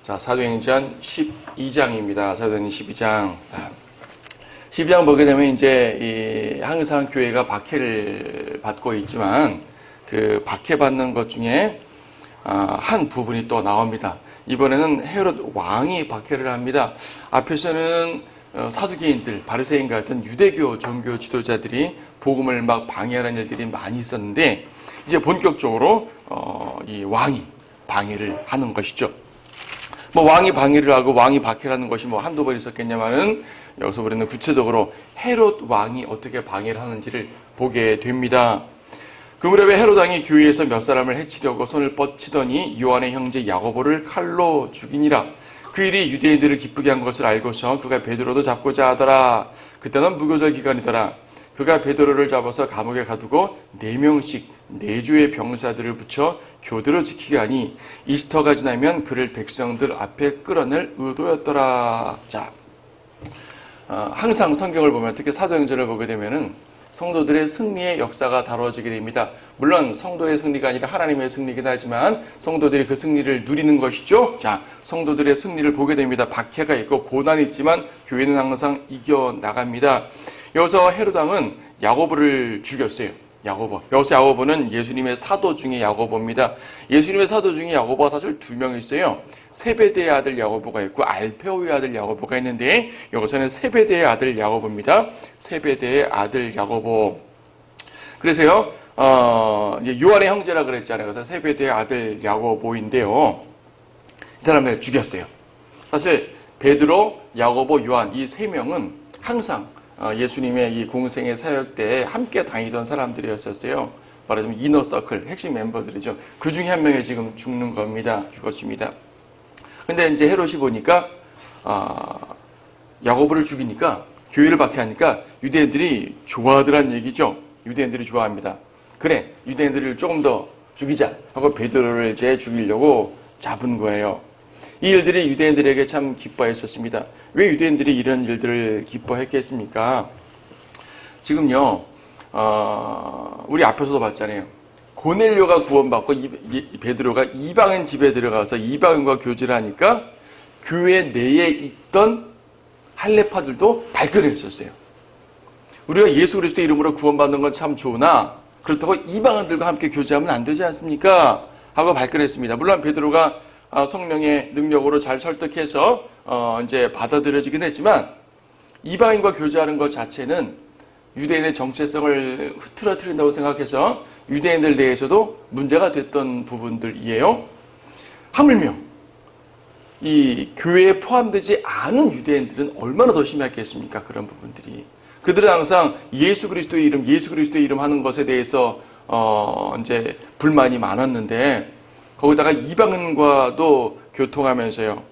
자, 사도행전 12장입니다. 사도행전 12장. 12장 보게 되면 이제 항상 교회가 박해를 받고 있지만 그 박해받는 것 중에 한 부분이 또 나옵니다. 이번에는 헤롯 왕이 박해를 합니다. 앞에서는 사두개인들, 바리새인 같은 유대교 종교 지도자들이 복음을 막 방해하는 일들이 많이 있었는데 이제 본격적으로 이 왕이 방해를 하는 것이죠. 뭐 왕이 방해를 하고 왕이 박해를 하는 것이 뭐 한두 번 있었겠냐마는 여기서 우리는 구체적으로 헤롯 왕이 어떻게 방해를 하는지를 보게 됩니다. 그 무렵에 헤롯 왕이 교회에서 몇 사람을 해치려고 손을 뻗치더니 요한의 형제 야고보를 칼로 죽이니라. 그 일이 유대인들을 기쁘게 한 것을 알고서 그가 베드로도 잡고자 하더라. 그때는 무교절 기간이더라. 그가 베드로를 잡아서 감옥에 가두고 4명씩 4조의 병사들을 붙여 교대로 지키게 하니 이스터가 지나면 그를 백성들 앞에 끌어낼 의도였더라. 자, 항상 성경을 보면 특히 사도행전을 보게 되면은 성도들의 승리의 역사가 다뤄지게 됩니다. 물론 성도의 승리가 아니라 하나님의 승리이긴 하지만 성도들이 그 승리를 누리는 것이죠. 자, 성도들의 승리를 보게 됩니다. 박해가 있고 고난이 있지만 교회는 항상 이겨나갑니다. 여기서 헤롯 왕은 야고보를 죽였어요. 야고보. 여기서 야고보는 예수님의 사도 중에 야고보입니다. 예수님의 사도 중에 야고보가 사실 2명 있어요. 세베대의 아들 야고보가 있고 알페오의 아들 야고보가 있는데 여기서는 세베대의 아들 야고보입니다. 세베대의 아들 야고보. 그래서요, 이제 요한의 형제라 그랬잖아요. 그래서 세베대의 아들 야고보인데요. 이 사람을 죽였어요. 사실 베드로, 야고보, 요한 이 3명은 항상 예수님의 이 공생의 사역 때에 함께 다니던 사람들이었었어요. 말하자면 이너서클, 핵심 멤버들이죠. 그 중에 한 명이 지금 죽는 겁니다. 죽었습니다. 근데 이제 헤롯이 보니까, 야고보를 죽이니까, 교회를 박해하니까 유대인들이 좋아하더란 얘기죠. 유대인들이 좋아합니다. 그래, 유대인들을 조금 더 죽이자 하고 베드로를 이제 죽이려고 잡은 거예요. 이 일들이 유대인들에게 참 기뻐했었습니다. 왜 유대인들이 이런 일들을 기뻐했겠습니까? 지금요, 우리 앞에서도 봤잖아요. 고넬료가 구원받고 베드로가 이방인 집에 들어가서 이방인과 교제를 하니까 교회 내에 있던 할례파들도 발끈했었어요. 우리가 예수 그리스도 이름으로 구원받는 건 참 좋으나 그렇다고 이방인들과 함께 교제하면 안 되지 않습니까? 하고 발끈했습니다. 물론 베드로가 성령의 능력으로 잘 설득해서 이제 받아들여지긴 했지만 이방인과 교제하는 것 자체는 유대인의 정체성을 흐트러뜨린다고 생각해서 유대인들 내에서도 문제가 됐던 부분들이에요. 하물며 이 교회에 포함되지 않은 유대인들은 얼마나 더 심했겠습니까? 그런 부분들이. 그들은 항상 예수 그리스도의 이름 하는 것에 대해서 이제 불만이 많았는데 거기다가 이방인과도 교통하면서요.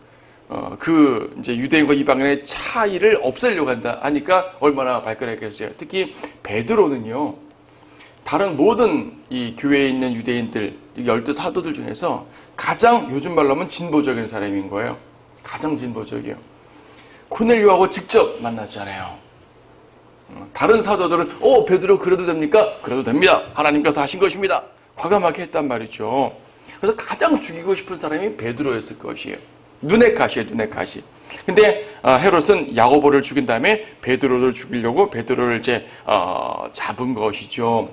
그 이제 유대인과 이방인의 차이를 없애려고 한다 하니까 얼마나 발끈했겠어요. 특히 베드로는요. 다른 모든 이 교회에 있는 유대인들, 12 사도들 중에서 가장 요즘 말로 하면 진보적인 사람인 거예요. 가장 진보적이에요. 코넬료하고 직접 만났잖아요. 다른 사도들은 베드로 그래도 됩니까? 그래도 됩니다. 하나님께서 하신 것입니다. 과감하게 했단 말이죠. 그래서 가장 죽이고 싶은 사람이 베드로였을 것이에요. 눈의 가시예요, 눈의 가시. 근데 헤롯은 야고보를 죽인 다음에 베드로를 죽이려고 베드로를 이제 잡은 것이죠.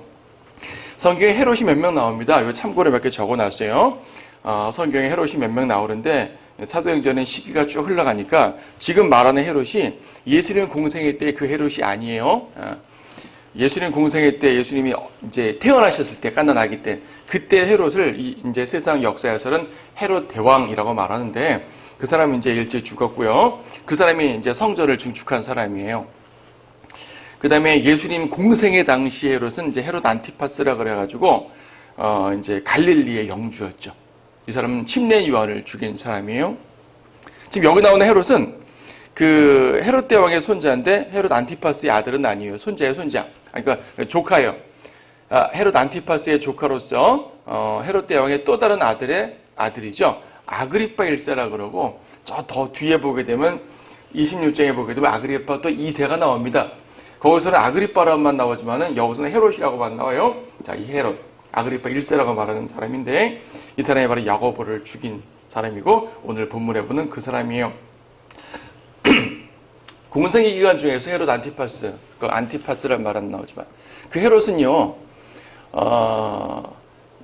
성경에 헤롯이 몇 명 나옵니다. 이거 참고로 몇 개 적어놨어요. 성경에 헤롯이 몇 명 나오는데 사도행전의 시기가 쭉 흘러가니까 지금 말하는 헤롯이 예수님 공생애 때 그 헤롯이 아니에요. 예수님 공생애 때 예수님이 이제 태어나셨을 때 갓난 아기 때 그때 헤롯을 이제 세상 역사에서는 헤롯 대왕이라고 말하는데 그 사람이 이제 일찍 죽었고요. 그 사람이 이제 성전을 증축한 사람이에요. 그 다음에 예수님 공생애 당시 헤롯은 이제 헤롯 안티파스라 그래가지고 이제 갈릴리의 영주였죠. 이 사람은 침례 요한을 죽인 사람이에요. 지금 여기 나오는 헤롯은 그 헤롯 대왕의 손자인데 헤롯 안티파스의 아들은 아니에요. 손자예요, 손자. 그러니까 조카예요. 헤롯 안티파스의 조카로서 헤롯 대왕의 또 다른 아들의 아들이죠. 아그리파 1세라 그러고 저 더 뒤에 보게 되면 26장에 보게 되면 아그리파 또 2세가 나옵니다. 거기서는 아그리파라고만 나오지만은 여기서는 헤롯이라고만 나와요. 자, 이 헤롯 아그리파 1세라고 말하는 사람인데 이 사람이 바로 야고보를 죽인 사람이고 오늘 본문에 보는 그 사람이에요. 공생의 기간 중에서 헤롯 안티파스, 그 안티파스라는 말은 나오지만 그 헤롯은요,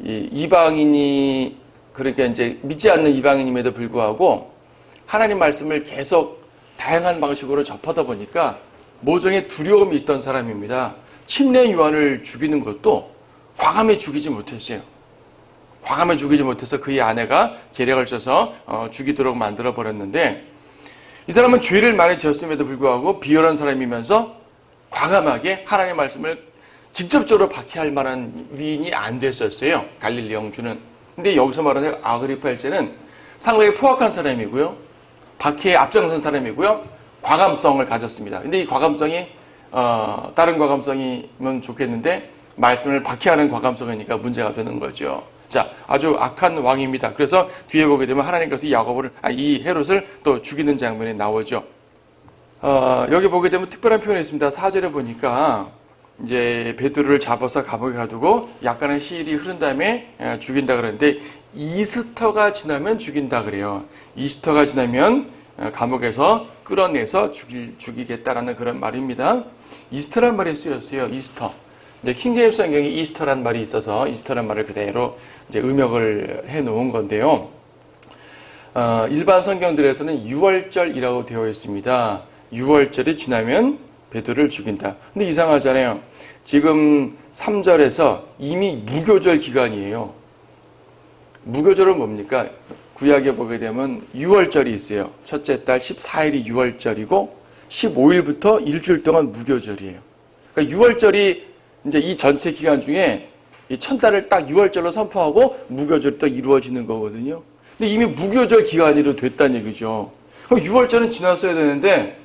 이방인이 그러니까 이제 믿지 않는 이방인임에도 불구하고 하나님 말씀을 계속 다양한 방식으로 접하다 보니까 모종의 두려움이 있던 사람입니다. 침례 요한을 죽이는 것도 과감히 죽이지 못했어요. 과감히 죽이지 못해서 그의 아내가 계략을 써서 죽이도록 만들어 버렸는데 이 사람은 죄를 많이 지었음에도 불구하고 비열한 사람이면서 과감하게 하나님의 말씀을 직접적으로 박해할 만한 위인이 안 됐었어요. 갈릴리 영주는. 근데 여기서 말하는 아그리파 1세는 상당히 포악한 사람이고요. 박해에 앞장선 사람이고요. 과감성을 가졌습니다. 근데 이 과감성이 다른 과감성이면 좋겠는데 말씀을 박해하는 과감성이니까 문제가 되는 거죠. 자, 아주 악한 왕입니다. 그래서 뒤에 보게 되면 하나님께서 이 헤롯을 또 죽이는 장면이 나오죠. 여기 보게 되면 특별한 표현이 있습니다. 4절에 보니까 이제 베드로를 잡아서 감옥에 가두고 약간의 시일이 흐른 다음에 죽인다 그러는데 이스터가 지나면 죽인다 그래요. 이스터가 지나면 감옥에서 끌어내서 죽이겠다라는 그런 말입니다. 이스터란 말이 쓰였어요. 이스터. 이제 킹제임스 성경에 이스터란 말이 있어서 이스터란 말을 그대로 이제 음역을 해 놓은 건데요. 일반 성경들에서는 유월절이라고 되어 있습니다. 유월절이 지나면 베드로를 죽인다. 근데 이상하잖아요. 지금 3절에서 이미 무교절 기간이에요. 무교절은 뭡니까? 구약에 보게 되면 유월절이 있어요. 첫째 달 14일이 유월절이고 15일부터 일주일 동안 무교절이에요. 그러니까 유월절이 이제 이 전체 기간 중에 이 천달을 딱 유월절로 선포하고 무교절이 또 이루어지는 거거든요. 근데 이미 무교절 기간으로 됐다는 얘기죠. 그럼 유월절은 지났어야 되는데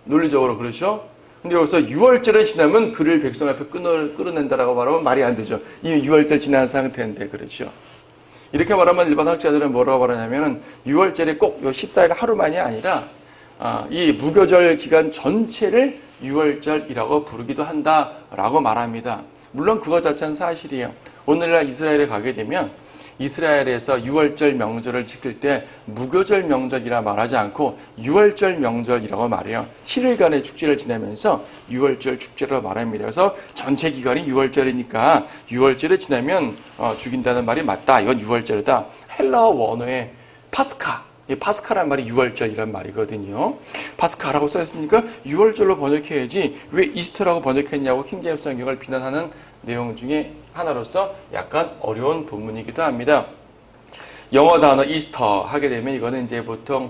논리적으로 그렇죠? 근데 여기서 유월절을 지나면 그를 백성 앞에 끌어낸다라고 말하면 말이 안 되죠. 이미 유월절 지난 상태인데 그렇죠. 이렇게 말하면 일반 학자들은 뭐라고 말하냐면은 유월절이 꼭 요 14일 하루만이 아니라 이 무교절 기간 전체를 유월절이라고 부르기도 한다라고 말합니다. 물론 그것 자체는 사실이에요. 오늘날 이스라엘에 가게 되면 이스라엘에서 유월절 명절을 지킬 때 무교절 명절이라 말하지 않고 유월절 명절이라고 말해요. 7일간의 축제를 지내면서 유월절 축제로 말합니다. 그래서 전체 기간이 유월절이니까 유월절을 지나면 죽인다는 말이 맞다. 이건 유월절이다. 헬라어 원어의 파스카. 이 파스카란 말이 유월절이란 말이거든요. 파스카라고 써있으니까 유월절로 번역해야지 왜 이스터라고 번역했냐고 킹제임스 성경을 비난하는 내용 중에 하나로서 약간 어려운 본문이기도 합니다. 영어 단어 이스터 하게 되면 이거는 이제 보통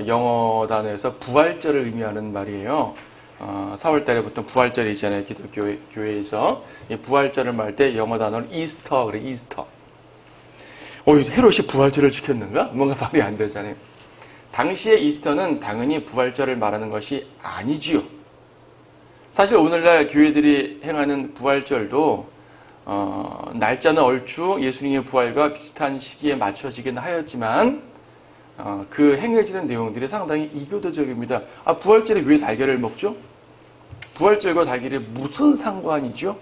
영어 단어에서 부활절을 의미하는 말이에요. 4월달에 보통 부활절이 있잖아요. 기독교회에서 이 부활절을 말할 때 영어 단어는 이스터 그래 이스터. 헤롯이 부활절을 지켰는가? 뭔가 말이 안 되잖아요. 당시에 이스터는 당연히 부활절을 말하는 것이 아니지요. 사실 오늘날 교회들이 행하는 부활절도 날짜는 얼추 예수님의 부활과 비슷한 시기에 맞춰지긴 하였지만 그 행해지는 내용들이 상당히 이교도적입니다. 부활절에 왜 달걀을 먹죠? 부활절과 달걀이 무슨 상관이죠?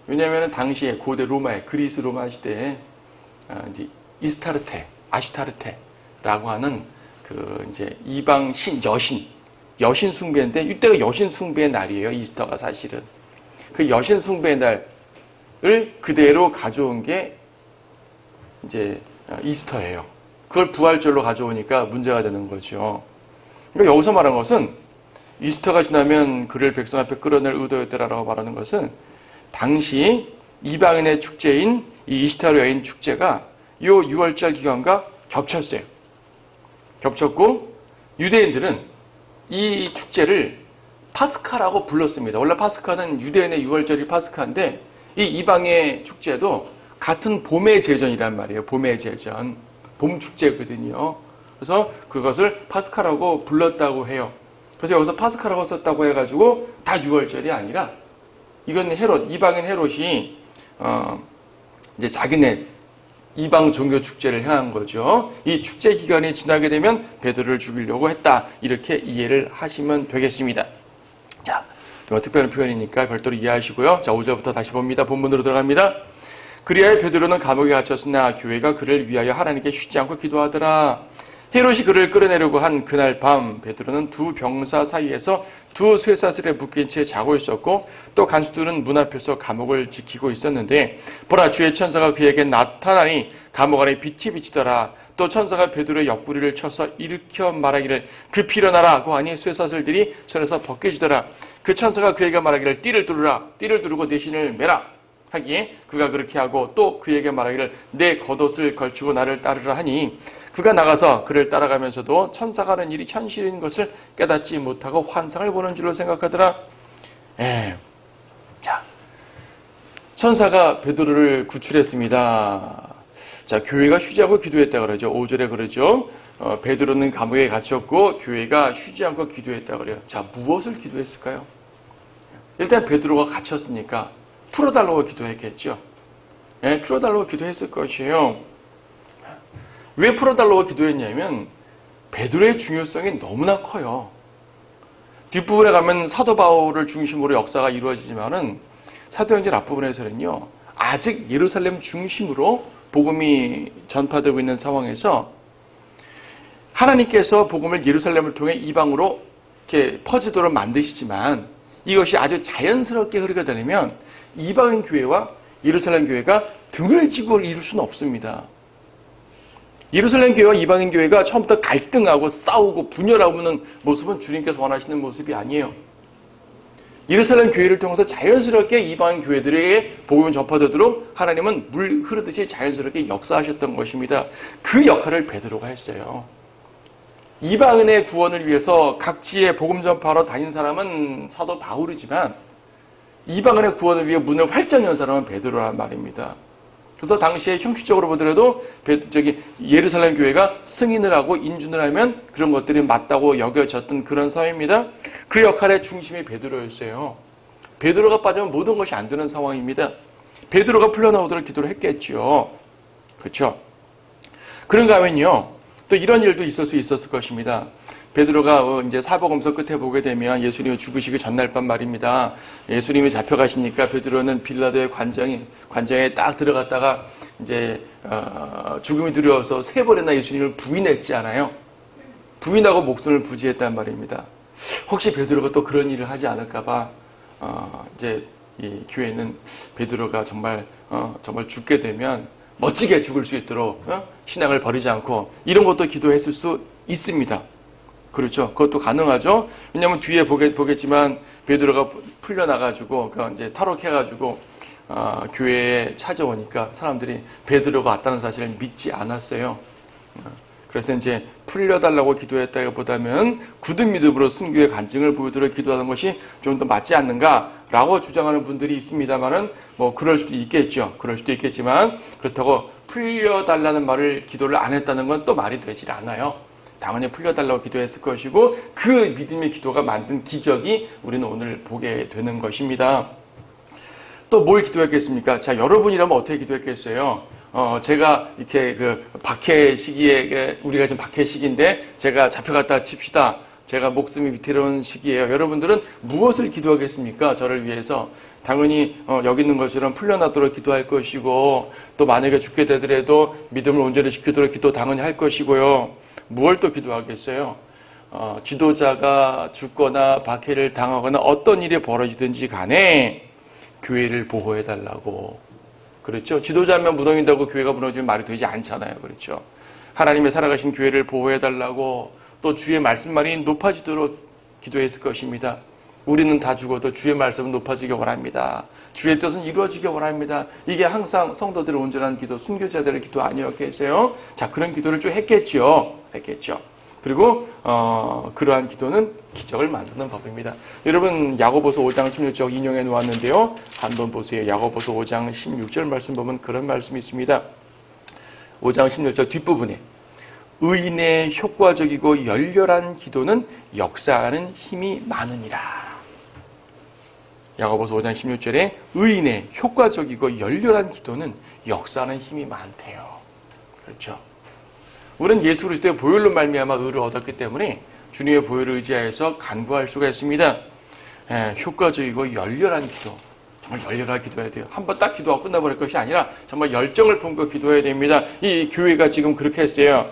왜냐하면 당시에 고대 로마의 그리스 로마 시대에 이제 아시타르테라고 하는 그 이제 이방 여신 숭배인데 이때가 여신 숭배의 날이에요. 이스터가 사실은 그 여신 숭배의 날을 그대로 가져온 게 이제 이스터예요. 그걸 부활절로 가져오니까 문제가 되는 거죠. 그러니까 여기서 말한 것은 이스터가 지나면 그를 백성 앞에 끌어낼 의도였다라고 말하는 것은 당시 이방인의 축제인 이 이스타르 여인 축제가 이 6월절 기간과 겹쳤어요. 겹쳤고 유대인들은 이 축제를 파스카라고 불렀습니다. 원래 파스카는 유대인의 6월절이 파스카인데 이 이방의 축제도 같은 봄의 제전이란 말이에요. 봄의 제전. 봄 축제거든요. 그래서 그것을 파스카라고 불렀다고 해요. 그래서 여기서 파스카라고 썼다고 해가지고 다 6월절이 아니라 이건 이방인 헤롯이 이제 자기네 이방 종교 축제를 행한 거죠. 이 축제 기간이 지나게 되면 베드로를 죽이려고 했다. 이렇게 이해를 하시면 되겠습니다. 자, 특별한 표현이니까 별도로 이해하시고요. 자, 5절부터 다시 봅니다. 본문으로 들어갑니다. 그리하여 베드로는 감옥에 갇혔으나 교회가 그를 위하여 하나님께 쉬지 않고 기도하더라. 헤롯이 그를 끌어내려고 한 그날 밤 베드로는 두 병사 사이에서 두 쇠사슬에 묶인 채 자고 있었고 또 간수들은 문 앞에서 감옥을 지키고 있었는데 보라 주의 천사가 그에게 나타나니 감옥 안에 빛이 비치더라. 또 천사가 베드로의 옆구리를 쳐서 일으켜 말하기를 급히 일어나라고 하니 쇠사슬들이 손에서 벗겨지더라. 그 천사가 그에게 말하기를 띠를 두르라. 띠를 두르고 내 신을 매라 하기에 그가 그렇게 하고 또 그에게 말하기를 내 겉옷을 걸치고 나를 따르라 하니 그가 나가서 그를 따라가면서도 천사가 하는 일이 현실인 것을 깨닫지 못하고 환상을 보는 줄로 생각하더라. 자, 천사가 베드로를 구출했습니다. 자, 교회가 쉬지 않고 기도했다 그러죠. 5절에 그러죠. 베드로는 감옥에 갇혔고 교회가 쉬지 않고 기도했다 그래요. 자, 무엇을 기도했을까요? 일단 베드로가 갇혔으니까 풀어달라고 기도했겠죠. 풀어달라고 기도했을 것이에요. 왜 풀어달라고 기도했냐면 베드로의 중요성이 너무나 커요. 뒷부분에 가면 사도 바울을 중심으로 역사가 이루어지지만은 사도행전 앞부분에서는요. 아직 예루살렘 중심으로 복음이 전파되고 있는 상황에서 하나님께서 복음을 예루살렘을 통해 이방으로 이렇게 퍼지도록 만드시지만 이것이 아주 자연스럽게 흐르게 되면 이방인 교회와 예루살렘 교회가 등을 지고 이룰 수는 없습니다. 예루살렘 교회와 이방인 교회가 처음부터 갈등하고 싸우고 분열하는 모습은 주님께서 원하시는 모습이 아니에요. 예루살렘 교회를 통해서 자연스럽게 이방인 교회들에게 복음이 전파되도록 하나님은 물 흐르듯이 자연스럽게 역사하셨던 것입니다. 그 역할을 베드로가 했어요. 이방인의 구원을 위해서 각지에 복음 전파하러 다닌 사람은 사도 바울이지만 이방인의 구원을 위해 문을 활짝 연 사람은 베드로란 말입니다. 그래서 당시에 형식적으로 보더라도 예루살렘 교회가 승인을 하고 인준을 하면 그런 것들이 맞다고 여겨졌던 그런 사회입니다. 그 역할의 중심이 베드로였어요. 베드로가 빠지면 모든 것이 안 되는 상황입니다. 베드로가 풀려나오도록 기도를 했겠죠. 그렇죠? 그런가 하면요. 또 이런 일도 있을 수 있었을 것입니다. 베드로가 이제 사복음서 끝에 보게 되면 예수님이 죽으시기 전날 밤 말입니다. 예수님이 잡혀가시니까 베드로는 빌라도의 관장에 딱 들어갔다가 이제 죽음이 두려워서 3번이나 예수님을 부인했지 않아요? 부인하고 목숨을 부지했단 말입니다. 혹시 베드로가 또 그런 일을 하지 않을까봐 이제 이 교회는 베드로가 정말 죽게 되면 멋지게 죽을 수 있도록 신앙을 버리지 않고 이런 것도 기도했을 수 있습니다. 그렇죠. 그것도 가능하죠. 왜냐하면 뒤에 보겠지만 베드로가 풀려나가지고 이제 탈옥해가지고 교회에 찾아오니까 사람들이 베드로가 왔다는 사실을 믿지 않았어요. 그래서 이제 풀려달라고 기도했다기보다는 굳은 믿음으로 순교의 간증을 보이도록 기도하는 것이 좀 더 맞지 않는가라고 주장하는 분들이 있습니다만은 뭐 그럴 수도 있겠죠. 그럴 수도 있겠지만 그렇다고 풀려달라는 말을 기도를 안 했다는 건 또 말이 되질 않아요. 당연히 풀려달라고 기도했을 것이고 그 믿음의 기도가 만든 기적이 우리는 오늘 보게 되는 것입니다. 또 뭘 기도했겠습니까? 자, 여러분이라면 어떻게 기도했겠어요? 제가 이렇게 박해 시기에 우리가 지금 박해 시기인데 제가 잡혀갔다 칩시다. 제가 목숨이 위태로운 시기예요. 여러분들은 무엇을 기도하겠습니까? 저를 위해서. 당연히 여기 있는 것처럼 풀려나도록 기도할 것이고 또 만약에 죽게 되더라도 믿음을 온전히 지키도록 기도 당연히 할 것이고요. 무엇을 또 기도하겠어요? 지도자가 죽거나 박해를 당하거나 어떤 일이 벌어지든지 간에 교회를 보호해달라고. 그렇죠? 지도자면 무너진다고 교회가 무너지면 말이 되지 않잖아요. 그렇죠? 하나님의 살아가신 교회를 보호해달라고 또 주의 말씀만이 높아지도록 기도했을 것입니다. 우리는 다 죽어도 주의 말씀은 높아지기 원합니다. 주의 뜻은 이루어지기 원합니다. 이게 항상 성도들의 온전한 기도, 순교자들의 기도 아니었겠어요? 자, 그런 기도를 쭉 했겠죠. 그리고 그러한 기도는 기적을 만드는 법입니다. 여러분 야고보서 5장 16절 인용해 놓았는데요. 한번 보세요. 야고보서 5장 16절 말씀 보면 그런 말씀이 있습니다. 5장 16절 뒷부분에 의인의 효과적이고 열렬한 기도는 역사하는 힘이 많으니라. 야고보서 5장 16절에 의인의 효과적이고 열렬한 기도는 역사하는 힘이 많대요. 그렇죠? 우리는 예수 그리스도의 보혈로 말미암아 의를 얻었기 때문에 주님의 보혈을 의지하여서 간구할 수가 있습니다. 효과적이고 열렬한 기도, 정말 열렬하게 기도해야 돼요. 한 번 딱 기도하고 끝나버릴 것이 아니라 정말 열정을 품고 기도해야 됩니다. 이 교회가 지금 그렇게 했어요.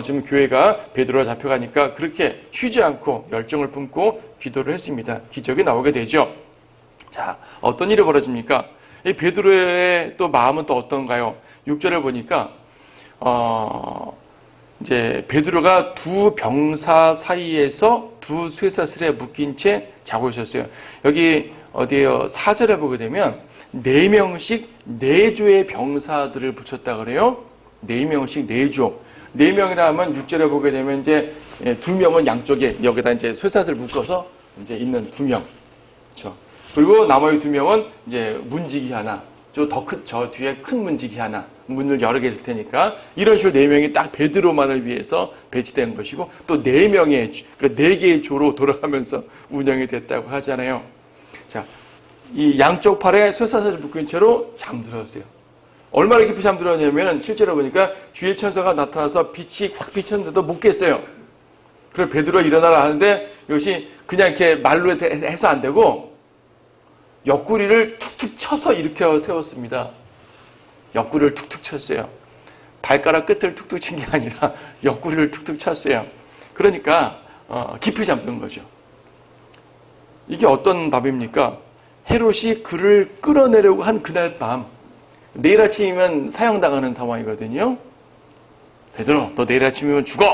지금 교회가 베드로가 잡혀가니까 그렇게 쉬지 않고 열정을 품고 기도를 했습니다. 기적이 나오게 되죠. 자, 어떤 일이 벌어집니까? 이 베드로의 또 마음은 또 어떤가요? 6절을 보니까 이제 베드로가 두 병사 사이에서 두 쇠사슬에 묶인 채 자고 있었어요. 여기 어디에요? 4절에 보게 되면 4명씩 4조의 병사들을 붙였다 그래요. 4명씩 4조. 4명이라 하면 6절에 보게 되면 이제 2명은 양쪽에 여기다 이제 쇠사슬 묶어서 이제 있는 2명. 그렇죠. 그리고 나머지 2명은 이제 문지기 하나. 저 뒤에 큰 문지기 하나. 문을 여러 개 있을 테니까 이런 식으로 4명이 딱 베드로만을 위해서 배치된 것이고 또 4명의 그러니까 4개의 조로 돌아가면서 운영이 됐다고 하잖아요. 자, 이 양쪽 팔에 쇠사슬을 묶인 채로 잠들었어요. 얼마나 깊이 잠들었냐면 실제로 보니까 주의 천사가 나타나서 빛이 확 비쳤는데도 못 깼어요. 그래서 베드로가 일어나라 하는데 이것이 그냥 이렇게 말로 해서 안 되고 옆구리를 툭툭 쳐서 일으켜 세웠습니다. 옆구리를 툭툭 쳤어요. 발가락 끝을 툭툭 친 게 아니라 옆구리를 툭툭 쳤어요. 그러니까 깊이 잠든 거죠. 이게 어떤 밥입니까? 헤롯이 그를 끌어내려고 한 그날 밤, 내일 아침이면 사형당하는 상황이거든요. 베드로, 너 내일 아침이면 죽어!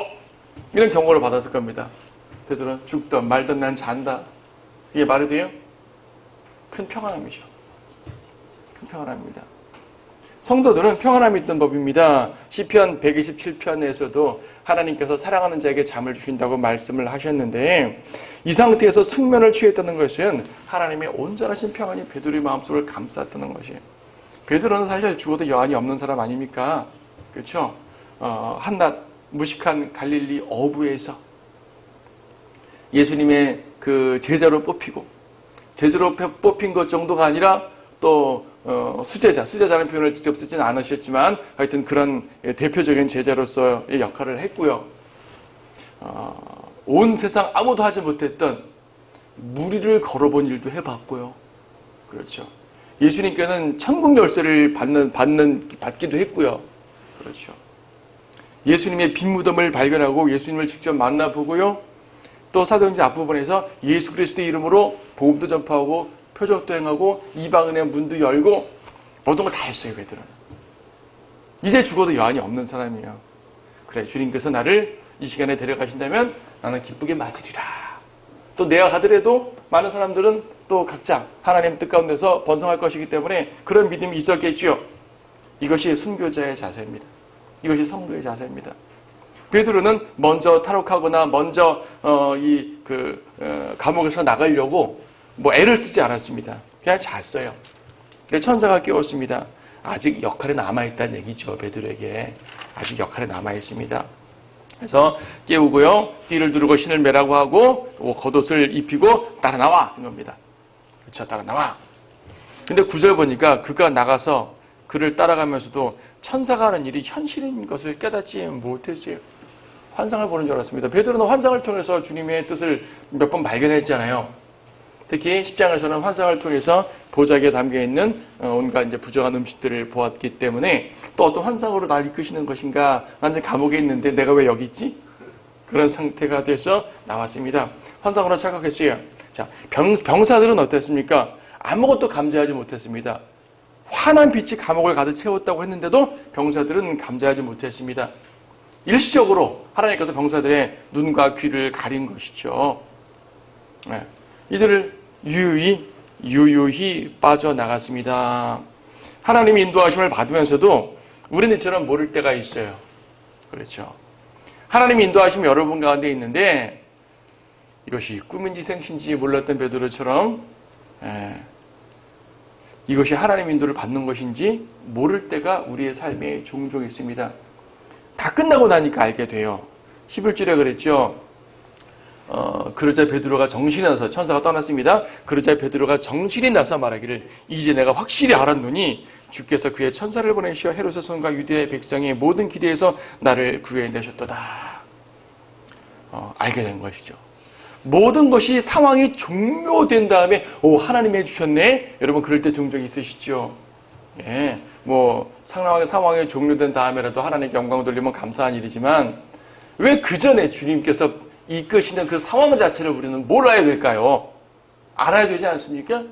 이런 경고를 받았을 겁니다. 베드로, 죽든 말든 난 잔다. 이게 말이 돼요? 큰 평안함이죠. 큰 평안함입니다. 성도들은 평안함이 있던 법입니다. 시편 127편에서도 하나님께서 사랑하는 자에게 잠을 주신다고 말씀을 하셨는데 이 상태에서 숙면을 취했다는 것은 하나님의 온전하신 평안이 베드로의 마음속을 감쌌다는 것이에요. 베드로는 사실 죽어도 여한이 없는 사람 아닙니까? 그렇죠? 한낱 무식한 갈릴리 어부에서 예수님의 그 제자로 뽑히고 제자로 뽑힌 것 정도가 아니라 또 수제자라는 표현을 직접 쓰지는 않으셨지만 하여튼 그런 대표적인 제자로서의 역할을 했고요. 온 세상 아무도 하지 못했던 무리를 걸어본 일도 해봤고요. 그렇죠. 예수님께는 천국 열쇠를 받기도 했고요. 그렇죠. 예수님의 빈 무덤을 발견하고 예수님을 직접 만나보고요. 또 사도행전 앞부분에서 예수 그리스도의 이름으로 복음도 전파하고 표적도 행하고 이방인의 문도 열고 모든 걸 다 했어요. 베드로는. 이제 죽어도 여한이 없는 사람이에요. 그래, 주님께서 나를 이 시간에 데려가신다면 나는 기쁘게 맞으리라. 또 내가 가더라도 많은 사람들은 또 각자 하나님 뜻 가운데서 번성할 것이기 때문에 그런 믿음이 있었겠지요. 이것이 순교자의 자세입니다. 이것이 성도의 자세입니다. 베드로는 먼저 탈옥하거나 먼저 감옥에서 나가려고 애를 쓰지 않았습니다. 그냥 잤어요. 근데 천사가 깨웠습니다. 아직 역할이 남아있다는 얘기죠. 베드로에게 아직 역할이 남아있습니다. 그래서 깨우고요. 띠를 두르고 신을 매라고 하고 겉옷을 입히고 따라 나와 인 겁니다. 그렇죠. 따라 나와. 근데 9절 보니까 그가 나가서 그를 따라가면서도 천사가 하는 일이 현실인 것을 깨닫지 못했어요. 환상을 보는 줄 알았습니다. 베드로는 환상을 통해서 주님의 뜻을 몇 번 발견했잖아요. 특히 10장에서는 환상을 통해서 보자기에 담겨있는 온갖 이제 부정한 음식들을 보았기 때문에 또 어떤 환상으로 날 이끄시는 것인가, 완전 감옥에 있는데 내가 왜 여기 있지? 그런 상태가 돼서 나왔습니다. 환상으로 착각했어요. 자, 병사들은 어땠습니까? 아무것도 감지하지 못했습니다. 환한 빛이 감옥을 가득 채웠다고 했는데도 병사들은 감지하지 못했습니다. 일시적으로 하나님께서 병사들의 눈과 귀를 가린 것이죠. 네. 이들을 유유히 빠져나갔습니다. 하나님의 인도하심을 받으면서도 우리는 이처럼 모를 때가 있어요. 그렇죠. 하나님의 인도하심이 여러분 가운데 있는데 이것이 꿈인지 생신지 몰랐던 베드로처럼 이것이 하나님의 인도를 받는 것인지 모를 때가 우리의 삶에 종종 있습니다. 다 끝나고 나니까 알게 돼요. 11절에 그랬죠. 그러자 베드로가 정신이 나서 천사가 떠났습니다. 그러자 베드로가 정신이 나서 말하기를 이제 내가 확실히 알았노니 주께서 그의 천사를 보내시어 헤롯의 손과 유대의 백성의 모든 기대에서 나를 구해내셨도다. 알게 된 것이죠. 모든 것이 상황이 종료된 다음에 하나님이 해주셨네. 여러분 그럴 때 종종 있으시죠? 예, 뭐 상황이 종료된 다음에라도 하나님께 영광 돌리면 감사한 일이지만 왜 그 전에 주님께서 이끄시는 그 상황 자체를 우리는 몰라야 될까요? 알아야 되지 않습니까?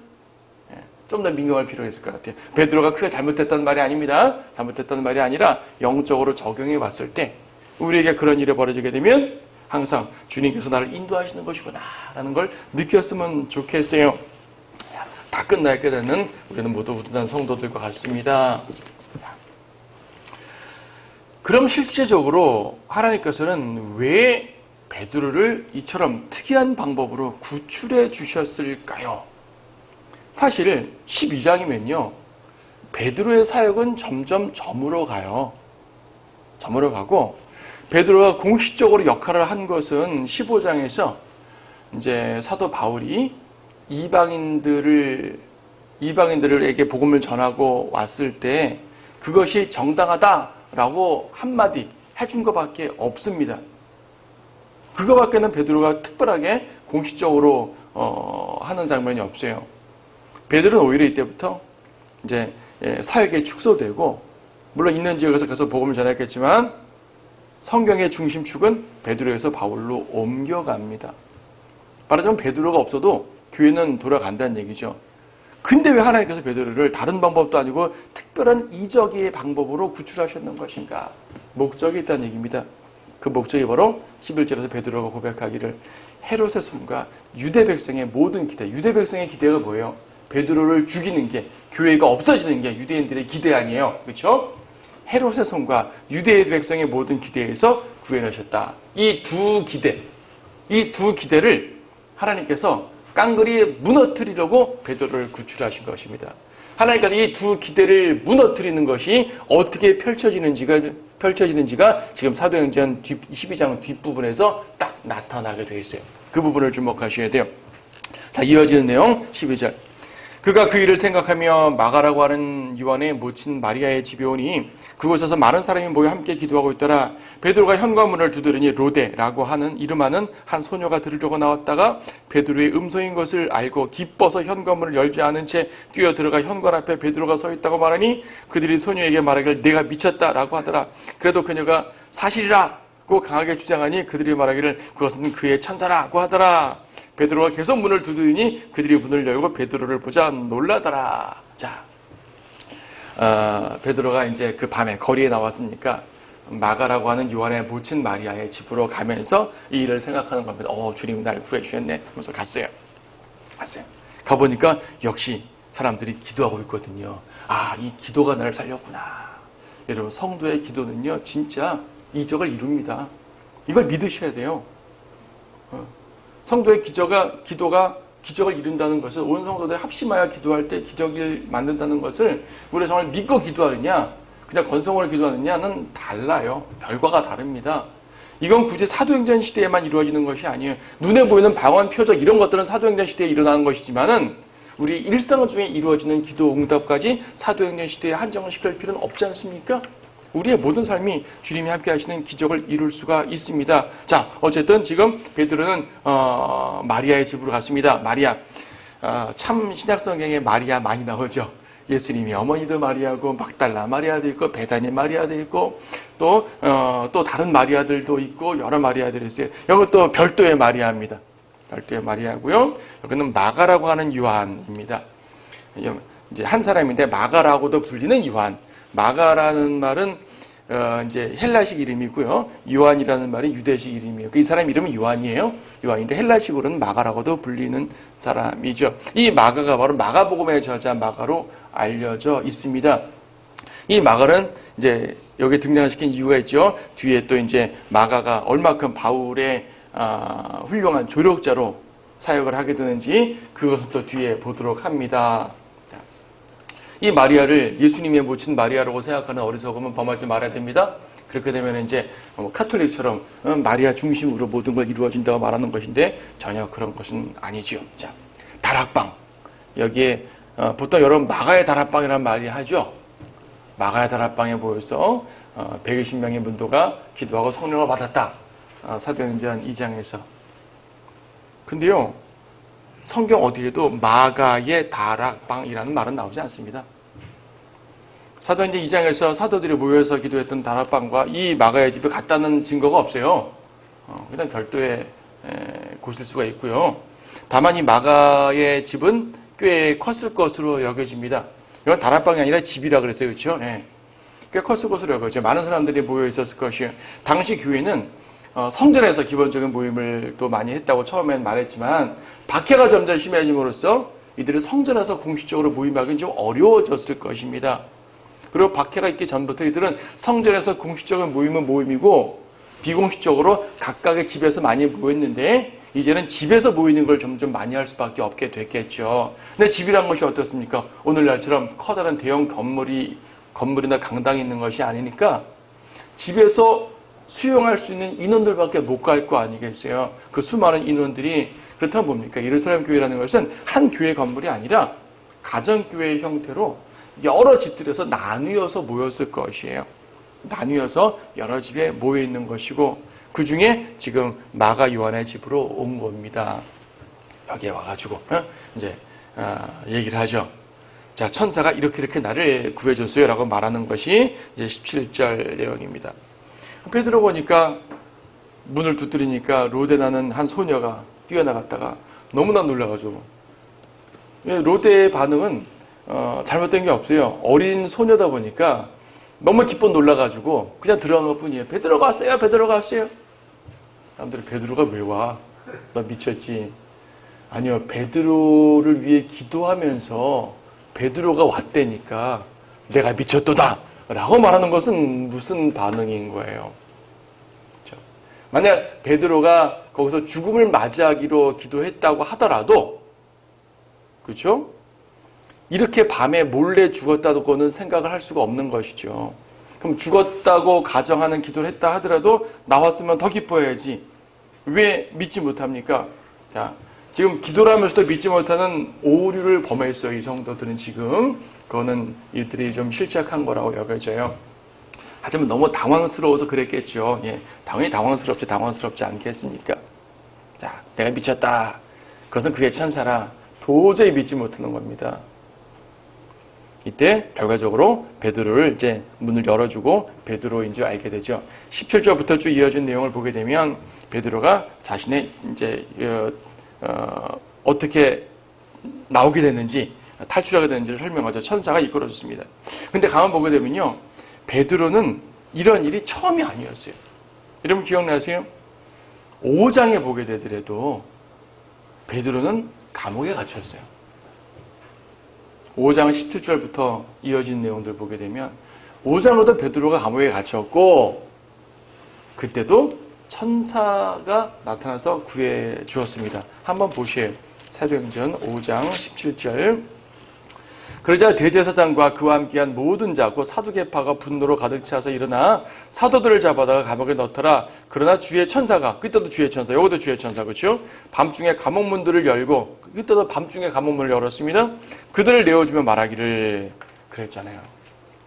좀 더 민감할 필요가 있을 것 같아요. 베드로가 크게 잘못했다는 말이 아닙니다. 잘못했다는 말이 아니라 영적으로 적용해 봤을 때 우리에게 그런 일이 벌어지게 되면 항상 주님께서 나를 인도하시는 것이구나 라는 걸 느꼈으면 좋겠어요. 다 끝날 때는 우리는 모두 우둔한 성도들과 같습니다. 그럼 실제적으로 하나님께서는 왜 베드로를 이처럼 특이한 방법으로 구출해 주셨을까요? 사실 12장이면요. 베드로의 사역은 점점 저물어 가요. 저물어 가고 베드로가 공식적으로 역할을 한 것은 15장에서 이제 사도 바울이 이방인들에게 복음을 전하고 왔을 때 그것이 정당하다라고 한마디 해준 것밖에 없습니다. 그거밖에는 베드로가 특별하게 공식적으로 하는 장면이 없어요. 베드로는 오히려 이때부터 이제 사역에 축소되고 물론 있는 지역에서 계속 복음을 전했겠지만 성경의 중심축은 베드로에서 바울로 옮겨갑니다. 말하자면 베드로가 없어도 교회는 돌아간다는 얘기죠. 근데 왜 하나님께서 베드로를 다른 방법도 아니고 특별한 이적의 방법으로 구출하셨는 것인가? 목적이 있다는 얘기입니다. 그 목적이 바로 11절에서 베드로가 고백하기를 헤롯의 손과 유대 백성의 모든 기대. 유대 백성의 기대가 뭐예요? 베드로를 죽이는 게, 교회가 없어지는 게 유대인들의 기대 아니에요. 그렇죠? 헤롯의 손과 유대 백성의 모든 기대에서 구해내셨다. 이 두 기대를 하나님께서 깡그리 무너뜨리려고 베드로를 구출하신 것입니다. 하나님께서 이 두 기대를 무너뜨리는 것이 어떻게 펼쳐지는지가 지금 사도행전 12장 뒷부분에서 딱 나타나게 되어 있어요. 그 부분을 주목하셔야 돼요. 자, 이어지는 내용 12절. 그가 그 일을 생각하며 마가라고 하는 요한의 모친 마리아의 집에 오니 그곳에서 많은 사람이 모여 함께 기도하고 있더라. 베드로가 현관문을 두드리니 로데라고 하는 이름하는 한 소녀가 들으려고 나왔다가 베드로의 음성인 것을 알고 기뻐서 현관문을 열지 않은 채 뛰어들어가 현관 앞에 베드로가 서 있다고 말하니 그들이 소녀에게 말하기를 내가 미쳤다라고 하더라. 그래도 그녀가 사실이라고 강하게 주장하니 그들이 말하기를 그것은 그의 천사라고 하더라. 베드로가 계속 문을 두드리니 그들이 문을 열고 베드로를 보자 놀라더라. 자, 베드로가 이제 그 밤에 거리에 나왔으니까 마가라고 하는 요한의 모친 마리아의 집으로 가면서 이 일을 생각하는 겁니다. 주님 나를 구해 주셨네. 하면서 갔어요. 가보니까 역시 사람들이 기도하고 있거든요. 이 기도가 나를 살렸구나. 여러분, 성도의 기도는요, 진짜 이적을 이룹니다. 이걸 믿으셔야 돼요. 성도의 기도가 기적을 이룬다는 것을 온 성도들이 합심하여 기도할 때 기적을 만든다는 것을 우리가 정말 믿고 기도하느냐 그냥 건성으로 기도하느냐는 달라요. 결과가 다릅니다. 이건 굳이 사도행전 시대에만 이루어지는 것이 아니에요. 눈에 보이는 방언, 표적 이런 것들은 사도행전 시대에 일어나는 것이지만은 우리 일상 중에 이루어지는 기도 응답까지 사도행전 시대에 한정을 시킬 필요는 없지 않습니까? 우리의 모든 삶이 주님이 함께 하시는 기적을 이룰 수가 있습니다. 자, 어쨌든 지금 베드로는 마리아의 집으로 갔습니다. 마리아, 참 신약성경에 마리아 많이 나오죠. 예수님이 어머니도 마리아고 막달라 마리아도 있고 베다니 마리아도 있고 또 다른 마리아들도 있고 여러 마리아들이 있어요. 여기 또 별도의 마리아입니다. 별도의 마리아고요. 여기는 마가라고 하는 요한입니다. 이제 한 사람인데 마가라고도 불리는 요한. 마가라는 말은 이제 헬라식 이름이고요. 요한이라는 말이 유대식 이름이에요. 이 사람 이름은 요한이에요. 요한인데 헬라식으로는 마가라고도 불리는 사람이죠. 이 마가가 바로 마가복음의 저자 마가로 알려져 있습니다. 이 마가는 이제 여기 등장시킨 이유가 있죠. 뒤에 또 이제 마가가 얼마큼 바울의 훌륭한 조력자로 사역을 하게 되는지 그것을 또 뒤에 보도록 합니다. 이 마리아를 예수님의 모친 마리아라고 생각하는 어리석음은 범하지 말아야 됩니다. 그렇게 되면 이제 카톨릭처럼 마리아 중심으로 모든 걸 이루어진다고 말하는 것인데 전혀 그런 것은 아니죠. 자, 다락방. 여기에 보통 여러분 마가의 다락방이라는 말이 하죠. 마가의 다락방에 모여서 120명의 문도가 기도하고 성령을 받았다. 사도행전 2장에서. 근데요, 성경 어디에도 마가의 다락방이라는 말은 나오지 않습니다. 사도행전 2장에서 사도들이 모여서 기도했던 다락방과 이 마가의 집에 갔다는 증거가 없어요. 그냥 별도의 곳일 수가 있고요. 다만 이 마가의 집은 꽤 컸을 것으로 여겨집니다. 이건 다락방이 아니라 집이라 그랬어요. 그렇죠? 꽤 컸을 것으로 여겨져요. 많은 사람들이 모여 있었을 것이에요. 당시 교회는 성전에서 기본적인 모임을 또 많이 했다고 처음엔 말했지만 박해가 점점 심해짐으로써 이들은 성전에서 공식적으로 모임하기는 좀 어려워졌을 것입니다. 그리고 박해가 있기 전부터 이들은 성전에서 공식적인 모임은 모임이고 비공식적으로 각각의 집에서 많이 모였는데 이제는 집에서 모이는 걸 점점 많이 할 수밖에 없게 됐겠죠. 근데 집이란 것이 어떻습니까? 오늘날처럼 커다란 대형 건물이나 강당이 있는 것이 아니니까 집에서 수용할 수 있는 인원들밖에 못 갈 거 아니겠어요? 그 수많은 인원들이 그렇다면 뭡니까? 예루살렘 교회라는 것은 한 교회 건물이 아니라 가정교회의 형태로 여러 집들에서 나뉘어서 모였을 것이에요. 나뉘어서 여러 집에 모여 있는 것이고 그 중에 지금 마가 요한의 집으로 온 겁니다. 여기에 와가지고 이제 얘기를 하죠. 자, 천사가 이렇게 나를 구해줬어요라고 말하는 것이 이제 17절 내용입니다. 베드로 보니까 문을 두드리니까 로데나는 한 소녀가 뛰어나갔다가 너무나 놀라가지고 로데의 반응은 잘못된 게 없어요. 어린 소녀다 보니까 너무 기뻐 놀라가지고 그냥 들어간 것 뿐이에요. 베드로가 왔어요. 베드로가 왔어요. 사람들이 베드로가 왜 와? 너 미쳤지? 아니요. 베드로를 위해 기도하면서 베드로가 왔다니까 내가 미쳤도다 라고 말하는 것은 무슨 반응인 거예요? 그렇죠? 만약 베드로가 거기서 죽음을 맞이하기로 기도했다고 하더라도 그렇죠? 이렇게 밤에 몰래 죽었다고는 생각을 할 수가 없는 것이죠. 그럼 죽었다고 가정하는 기도를 했다 하더라도 나왔으면 더 기뻐해야지. 왜 믿지 못합니까? 자, 지금 기도를 하면서도 믿지 못하는 오류를 범했어요. 이 성도들은 지금. 그거는 이들이 좀 실착한 거라고 여겨져요. 하지만 너무 당황스러워서 그랬겠죠. 당연히 당황스럽지 않겠습니까? 자, 내가 미쳤다. 그것은 그의 천사라. 도저히 믿지 못하는 겁니다. 이때 결과적으로 베드로를 이제 문을 열어주고 베드로인 줄 알게 되죠. 17절부터 쭉 이어진 내용을 보게 되면 베드로가 자신의 이제 어떻게 나오게 됐는지 탈출하게 됐는지를 설명하죠. 천사가 이끌어줬습니다. 근데 가만 보게 되면요, 베드로는 이런 일이 처음이 아니었어요. 여러분 기억나세요? 5장에 보게 되더라도 베드로는 감옥에 갇혔어요. 5장 17절부터 이어진 내용들 보게 되면 5장으로도 베드로가 감옥에 갇혔고 그때도 천사가 나타나서 구해 주었습니다. 한번 보세요. 사도행전 5장 17절. 그러자 대제사장과 그와 함께한 모든 자 곧 사두개파가 분노로 가득 차서 일어나 사도들을 잡아다가 감옥에 넣더라. 그러나 주의 천사가, 그때도 주의 천사, 여기도 주의 천사, 그렇죠? 밤중에 감옥 문들을 열고, 그때도 밤중에 감옥 문을 열었습니다. 그들을 내어주며 말하기를 그랬잖아요.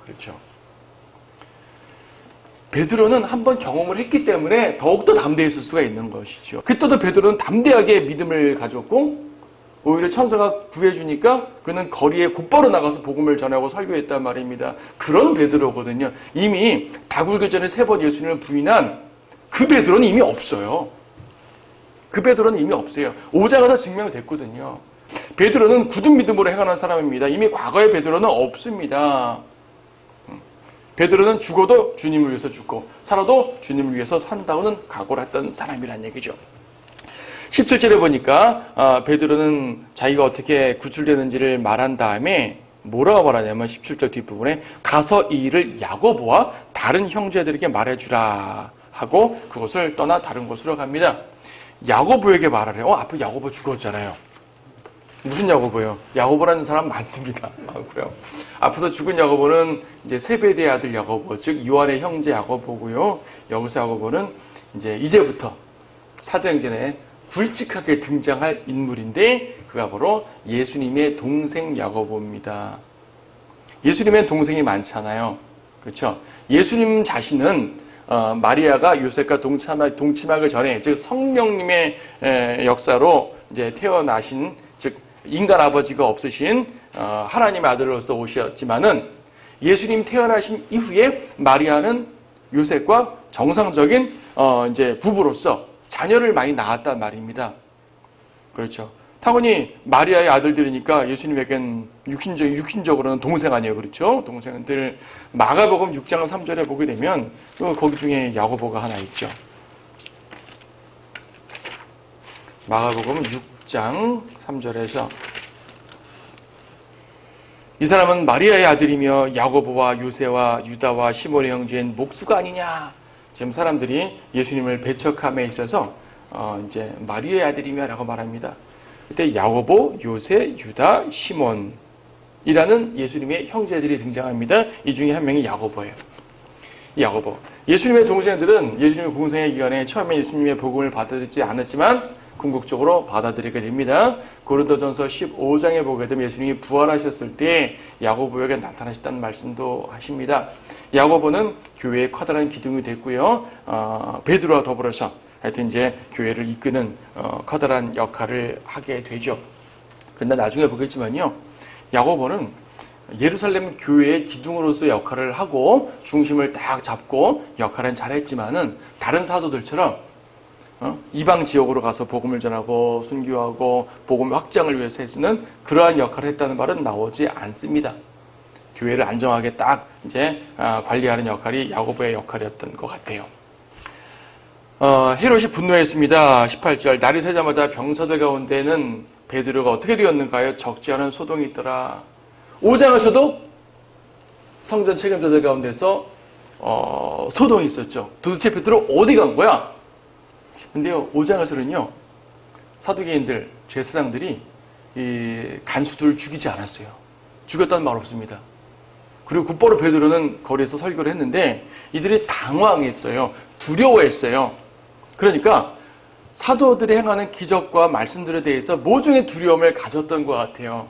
그렇죠? 베드로는 한번 경험을 했기 때문에 더욱더 담대했을 수가 있는 것이죠. 그때도 베드로는 담대하게 믿음을 가졌고 오히려 천사가 구해주니까 그는 거리에 곧바로 나가서 복음을 전하고 설교했단 말입니다. 그런 베드로거든요. 이미 다굴기 전에 3번 예수님을 부인한 그 베드로는 이미 없어요. 그 베드로는 이미 없어요. 5장에서 증명이 됐거든요. 베드로는 굳은 믿음으로 행하는 사람입니다. 이미 과거의 베드로는 없습니다. 베드로는 죽어도 주님을 위해서 죽고 살아도 주님을 위해서 산다고는 각오를 했던 사람이란 얘기죠. 17절에 보니까 베드로는 자기가 어떻게 구출되는지를 말한 다음에 뭐라고 말하냐면 17절 뒷부분에 가서 이 일을 야고보와 다른 형제들에게 말해주라 하고 그곳을 떠나 다른 곳으로 갑니다. 야고보에게 말하래요. 앞에 야고보 죽었잖아요. 무슨 야고보예요? 야고보라는 사람 많습니다. 많고요. 앞에서 죽은 야고보는 이제 세베대의 아들 야고보, 즉 요한의 형제 야고보고요. 여기서 야고보는 이제부터 사도행전에 굵직하게 등장할 인물인데 그가 바로 예수님의 동생 야고보입니다. 예수님의 동생이 많잖아요. 그렇죠? 예수님 자신은 마리아가 요셉과 동침하기 전에, 즉 성령님의 역사로 이제 태어나신, 즉 인간 아버지가 없으신 하나님의 아들로서 오셨지만은, 예수님 태어나신 이후에 마리아는 요셉과 정상적인 이제 부부로서 자녀를 많이 낳았단 말입니다. 그렇죠. 타고니 마리아의 아들들이니까 예수님에겐 육신적으로는 동생 아니에요. 그렇죠? 동생들. 마가복음 6장 3절에 보게 되면 거기 중에 야고보가 하나 있죠. 마가복음 6장 3절에서 이 사람은 마리아의 아들이며 야고보와 요새와 유다와 시몬의 형제인 목수가 아니냐. 지금 사람들이 예수님을 배척함에 있어서 이제 마리아의 아들이며라고 말합니다. 그때 야고보, 요새, 유다, 시몬이라는 예수님의 형제들이 등장합니다. 이 중에 한 명이 야고보예요. 야고보. 예수님의 동생들은 예수님의 공생의 기간에 처음에 예수님의 복음을 받아들이지 않았지만 궁극적으로 받아들이게 됩니다. 고린도전서 15장에 보게 되면 예수님이 부활하셨을 때 야고보에게 나타나셨다는 말씀도 하십니다. 야고보는 교회의 커다란 기둥이 됐고요. 베드로와 더불어서 하여튼 이제 교회를 이끄는 커다란 역할을 하게 되죠. 그런데 나중에 보겠지만요, 야고보는 예루살렘 교회의 기둥으로서 역할을 하고 중심을 딱 잡고 역할은 잘했지만은 다른 사도들처럼 이방 지역으로 가서 복음을 전하고 순교하고 복음 확장을 위해서 쓰는 그러한 역할을 했다는 말은 나오지 않습니다. 교회를 안정하게 딱 이제 관리하는 역할이 야고보의 역할이었던 것 같아요. 헤롯이 분노했습니다. 18절. 날이 새자마자 병사들 가운데는 베드로가 어떻게 되었는가요? 적지 않은 소동이 있더라. 5장에서도 성전 책임자들 가운데서 소동이 있었죠. 도대체 베드로 어디 간 거야? 근데요, 5장에서는요, 사두개인들, 제사장들이 이 간수들을 죽이지 않았어요. 죽였다는 말 없습니다. 그리고 곧바로 베드로는 거리에서 설교를 했는데 이들이 당황했어요. 두려워했어요. 그러니까 사도들이 행하는 기적과 말씀들에 대해서 모종의 두려움을 가졌던 것 같아요.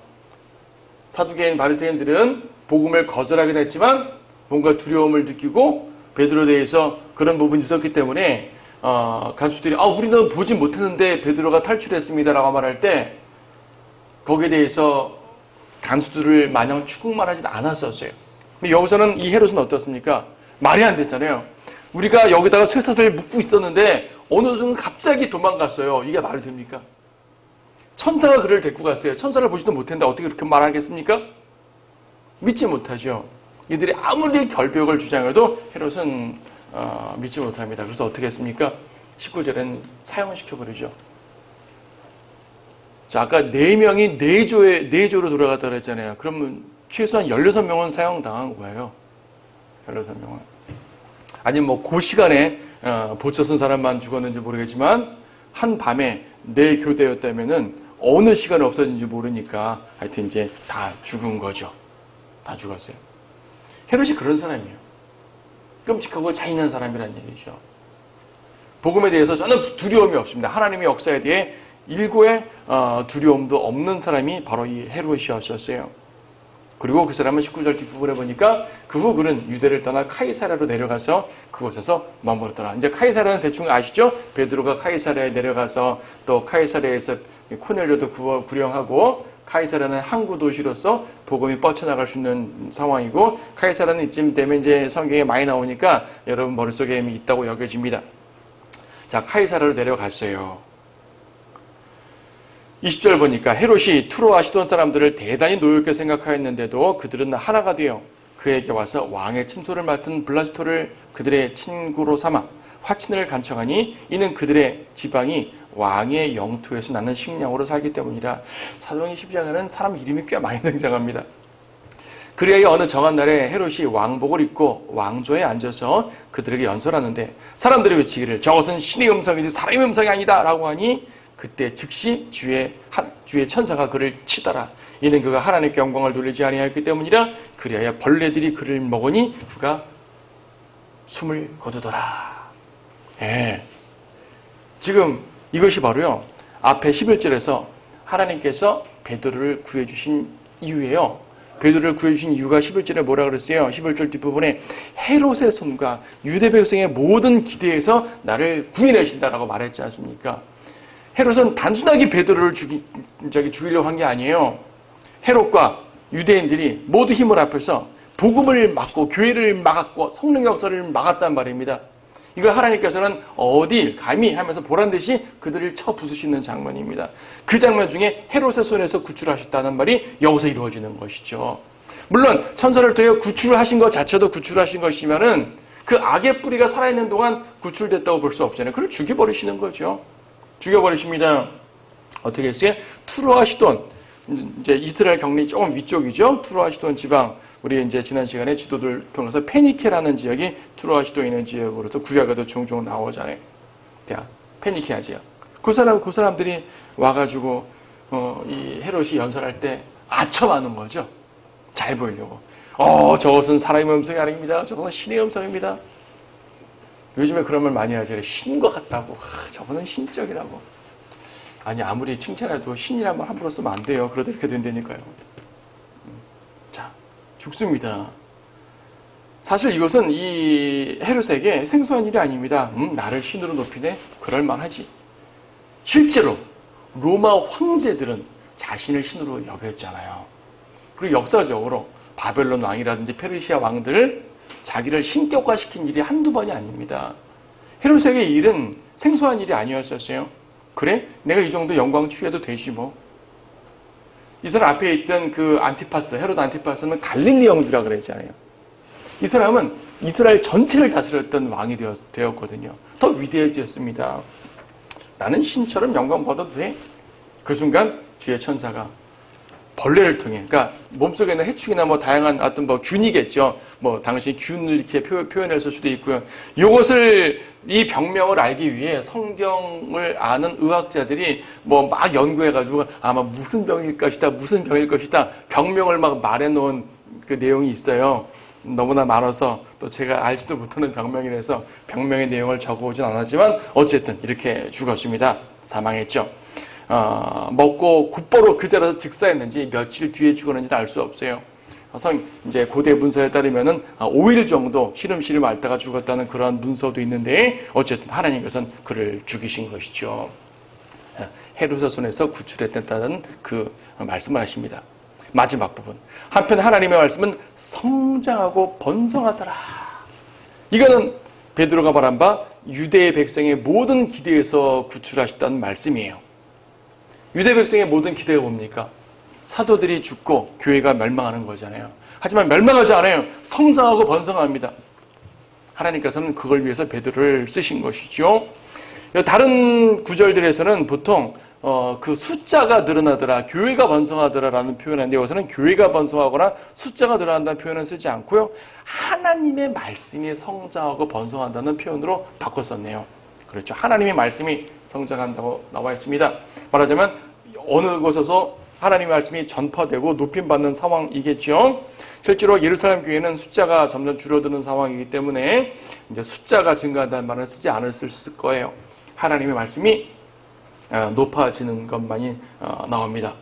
사두개인 바리새인들은 복음을 거절하긴 했지만 뭔가 두려움을 느끼고 베드로에 대해서 그런 부분이 있었기 때문에 간수들이 우리는 보지 못했는데 베드로가 탈출했습니다라고 말할 때 거기에 대해서 간수들을 마냥 추궁만 하진 않았었어요. 근데 여기서는 이 헤롯은 어떻습니까? 말이 안 됐잖아요. 우리가 여기다가 쇠사슬 묶고 있었는데 어느 순간 갑자기 도망갔어요. 이게 말이 됩니까? 천사가 그를 데리고 갔어요. 천사를 보지도 못했는데 어떻게 그렇게 말하겠습니까? 믿지 못하죠. 이들이 아무리 결벽을 주장해도 헤롯은 믿지 못합니다. 그래서 어떻게 했습니까? 19절에는 사형시켜버리죠. 자, 아까 4명이 4조로 돌아갔다고 했잖아요. 그러면 최소한 16명은 사형당한 거예요. 16명은. 아니, 그 시간에 보쳐 쓴 사람만 죽었는지 모르겠지만, 한 밤에 4교대였다면은 어느 시간에 없어진지 모르니까 하여튼 이제 다 죽은 거죠. 다 죽었어요. 헤롯이 그런 사람이에요. 끔찍하고 잔인한 사람이라는 얘기죠. 복음에 대해서 저는 두려움이 없습니다. 하나님의 역사에 대해 일고의 두려움도 없는 사람이 바로 이 헤롯이었어요. 그리고 그 사람은 19절 뒷부분에 보니까 그 후 그는 유대를 떠나 카이사랴로 내려가서 그곳에서 머물렀더라. 이제 카이사랴는 대충 아시죠? 베드로가 카이사랴에 내려가서 또 카이사랴에서 코넬료도 구령하고 카이사랴는 항구 도시로서 복음이 뻗쳐나갈 수 있는 상황이고 카이사랴는 이쯤 되면 이제 성경에 많이 나오니까 여러분 머릿속에 이미 있다고 여겨집니다. 자, 카이사랴로 내려갔어요. 20절 보니까 헤롯이 투로와 시돈 사람들을 대단히 노엽게 생각하였는데도 그들은 하나가 되어 그에게 와서 왕의 침소를 맡은 블라스토를 그들의 친구로 삼아 화친을 간청하니 이는 그들의 지방이 왕의 영토에서 나는 식량으로 살기 때문이라. 사도행전 12장에는 사람 이름이 꽤 많이 등장합니다. 그리하여 어느 정한 날에 헤롯이 왕복을 입고 왕좌에 앉아서 그들에게 연설하는데 사람들이 외치기를 저것은 신의 음성이지 사람의 음성이 아니다 라고 하니 그때 즉시 주의 천사가 그를 치더라. 이는 그가 하나님께 영광을 돌리지 아니하였기 때문이라. 그리하여 벌레들이 그를 먹으니 그가 숨을 거두더라. 예. 지금 이것이 바로요, 앞에 11절에서 하나님께서 베드로를 구해주신 이유예요. 베드로를 구해주신 이유가 11절에 뭐라 그랬어요? 11절 뒷부분에 헤롯의 손과 유대 백성의 모든 기대에서 나를 구해내신다라고 말했지 않습니까? 헤롯은 단순하게 베드로를 죽이려고 한 게 아니에요. 헤롯과 유대인들이 모두 힘을 합해서 복음을 막고 교회를 막았고 성령 역사를 막았단 말입니다. 이걸 하나님께서는 어딜 감히 하면서 보란듯이 그들을 쳐 부수시는 장면입니다. 그 장면 중에 헤롯의 손에서 구출하셨다는 말이 여기서 이루어지는 것이죠. 물론 천사를 통해 구출하신 것 자체도 구출하신 것이지만은 그 악의 뿌리가 살아있는 동안 구출됐다고 볼 수 없잖아요. 그걸 죽여버리시는 거죠. 죽여버리십니다. 어떻게 했어요? 투로와 시돈, 이제 이스라엘 경리 조금 위쪽이죠. 투로와 시돈 지방. 우리 이제 지난 시간에 지도들 통해서 페니케라는 지역이 투로와 시돈에 있는 지역으로서 구약에도 종종 나오잖아요. 페니케아 지역. 그 사람들이 와가지고 이 헤롯이 연설할 때 아첨하는 거죠. 잘 보이려고. 저것은 사람의 음성이 아닙니다. 저것은 신의 음성입니다. 요즘에 그런 말 많이 하잖아요. 신과 같다고. 저거는 신적이라고. 아니 아무리 칭찬해도 신이란 말 함부로 쓰면 안 돼요. 그러다 이렇게 된다니까요. 자, 죽습니다. 사실 이것은 이 헤롯에게 생소한 일이 아닙니다. 나를 신으로 높이네? 그럴만하지. 실제로 로마 황제들은 자신을 신으로 여겼잖아요. 그리고 역사적으로 바벨론 왕이라든지 페르시아 왕들을 자기를 신격화시킨 일이 한두 번이 아닙니다. 헤롯에게 이 일은 생소한 일이 아니었었어요. 그래? 내가 이 정도 영광 취해도 되지 뭐. 이 사람 앞에 있던 그 안티파스, 헤롯 안티파스는 갈릴리 영주라 그랬잖아요. 이 사람은 이스라엘 전체를 다스렸던 왕이 되었거든요. 더 위대해졌습니다. 나는 신처럼 영광 받아도 돼? 그 순간 주의 천사가 벌레를 통해, 그러니까 몸속에 있는 해충이나 뭐 다양한 어떤 뭐 균이겠죠. 뭐 당시 균을 이렇게 표현했을 수도 있고요. 이 병명을 알기 위해 성경을 아는 의학자들이 뭐 막 연구해가지고 아마 무슨 병일 것이다, 무슨 병일 것이다 병명을 막 말해놓은 그 내용이 있어요. 너무나 많아서 또 제가 알지도 못하는 병명이라서 병명의 내용을 적어오진 않았지만 어쨌든 이렇게 죽었습니다. 사망했죠. 먹고 곧바로 그 자리에서 즉사했는지 며칠 뒤에 죽었는지는 알 수 없어요. 이제 고대 문서에 따르면은 5일 정도 시름시름 앓다가 죽었다는 그런 문서도 있는데 어쨌든 하나님께서는 그를 죽이신 것이죠. 헤롯의 손에서 구출했다는 그 말씀을 하십니다. 마지막 부분. 한편 하나님의 말씀은 성장하고 번성하더라. 이거는 베드로가 말한 바 유대의 백성의 모든 기대에서 구출하셨다는 말씀이에요. 유대 백성의 모든 기대가 뭡니까? 사도들이 죽고 교회가 멸망하는 거잖아요. 하지만 멸망하지 않아요. 성장하고 번성합니다. 하나님께서는 그걸 위해서 베드로를 쓰신 것이죠. 다른 구절들에서는 보통 그 숫자가 늘어나더라, 교회가 번성하더라라는 표현인데 여기서는 교회가 번성하거나 숫자가 늘어난다는 표현은 쓰지 않고요. 하나님의 말씀이 성장하고 번성한다는 표현으로 바꿨었네요. 그렇죠. 하나님의 말씀이 성장한다고 나와 있습니다. 말하자면 어느 곳에서 하나님의 말씀이 전파되고 높임받는 상황이겠죠. 실제로 예루살렘 교회는 숫자가 점점 줄어드는 상황이기 때문에 이제 숫자가 증가한다는 말은 쓰지 않았을 거예요. 하나님의 말씀이 높아지는 것만이 나옵니다.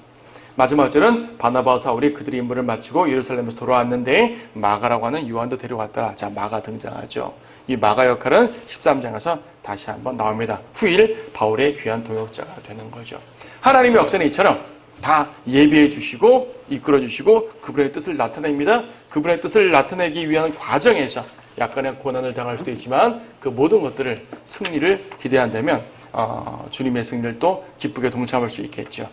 마지막 절은 바나바와 사울이 그들의 임무를 마치고 예루살렘에서 돌아왔는데 마가라고 하는 요한도 데려왔더라. 자, 마가 등장하죠. 이 마가 역할은 13장에서 다시 한번 나옵니다. 후일 바울의 귀한 동역자가 되는 거죠. 하나님의 역사는 이처럼 다 예비해 주시고 이끌어 주시고 그분의 뜻을 나타냅니다. 그분의 뜻을 나타내기 위한 과정에서 약간의 고난을 당할 수도 있지만 그 모든 것들을 승리를 기대한다면 주님의 승리를 또 기쁘게 동참할 수 있겠죠.